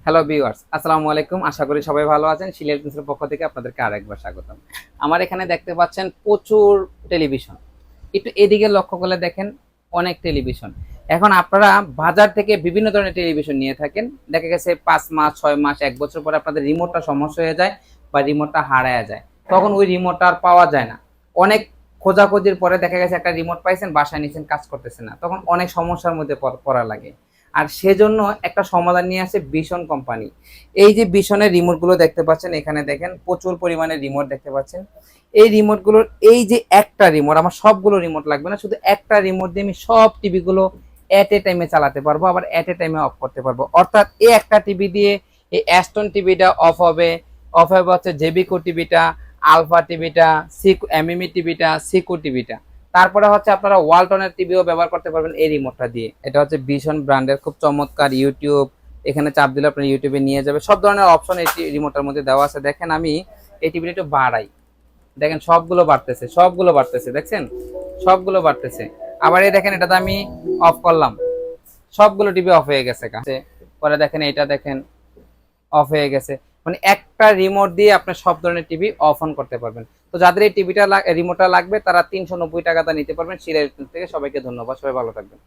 Hello viewers, আসসালামু আলাইকুম। আশা করি সবাই ভালো আছেন। শিলা ইলেকট্রনিক্সের পক্ষ থেকে আপনাদেরকে আরেকবার স্বাগতম। আমার এখানে দেখতে পাচ্ছেন প্রচুর টেলিভিশন। একটু এদিকে লক্ষ্য করলে দেখেন অনেক টেলিভিশন। এখন আপনারা বাজার থেকে বিভিন্ন ধরনের টেলিভিশন নিয়ে থাকেন। দেখা গেছে ৫ মাস, ৬ মাস, ১ বছর পরে আপনাদের রিমোটটা সমস্যা হয়ে যায় বা রিমোটটা হারায়া যায়। তখন ওই রিমোটটা আর পাওয়া যায় না। অনেক খোঁজাখুঁজির পরে দেখা গেছে একটা রিমোট পাইছেন, বাসায় নিছেন, কাজ করতেছে না। তখন অনেক সমস্যার মধ্যে পড়া লাগে। আর সেজন্য একটা সমাধান নিয়ে আসে ভিশন কোম্পানি। এই যে ভিশনের রিমোটগুলো দেখতে পাচ্ছেন, এখানে দেখেন প্রচুর পরিমাণে রিমোট দেখতে পাচ্ছেন। এই রিমোটগুলোর এই যে একটা রিমোট, আমার সবগুলো রিমোট লাগবে না, শুধু একটা রিমোট দিয়ে আমি সব টিভিগুলো এট এ টাইমে চালাতে পারবো, আবার এট এ টাইমে অফ করতে পারবো। অর্থাৎ এই একটা টিভি দিয়ে এই অ্যাস্টন টিভিটা অফ হবে হচ্ছে জেবিকো টিভিটা, আলফা টিভিটা, এমএমই টিভিটা, সিকো টিভিটা। তারপরে হচ্ছে আপনারা ওয়ালটনের টিভিও ব্যবহার করতে পারবেন এই রিমোটটা দিয়ে। এটা হচ্ছে ভিশন ব্র্যান্ডের খুব চমৎকার ইউটিউব, এখানে চাপ দিলে আপনার ইউটিউবে নিয়ে যাবে। সব ধরনের অপশন এই রিমোটের মধ্যে দেওয়া আছে। দেখেন আমি এই টিভিটা একটু বাড়াই, দেখেন সবগুলো বাড়তেছে দেখছেন, সবগুলো বাড়তেছে। আবার এই দেখেন এটাতে আমি অফ করলাম, সবগুলো টিভি অফ হয়ে গেছে কাছে। পরে দেখেন এটা দেখেন অফ হয়ে গেছে। মানে একটা রিমোট দিয়ে আপনি সব ধরনের টিভি অফ অন করতে পারবেন। তো যাদের এই টিভিটা রিমোটটা লাগবে তারা ৩৯০ টাকাটা নিতে পারবেন শিলা ইলেকট্রনিক্স থেকে। সবাইকে ধন্যবাদ, সবাই ভালো থাকবেন।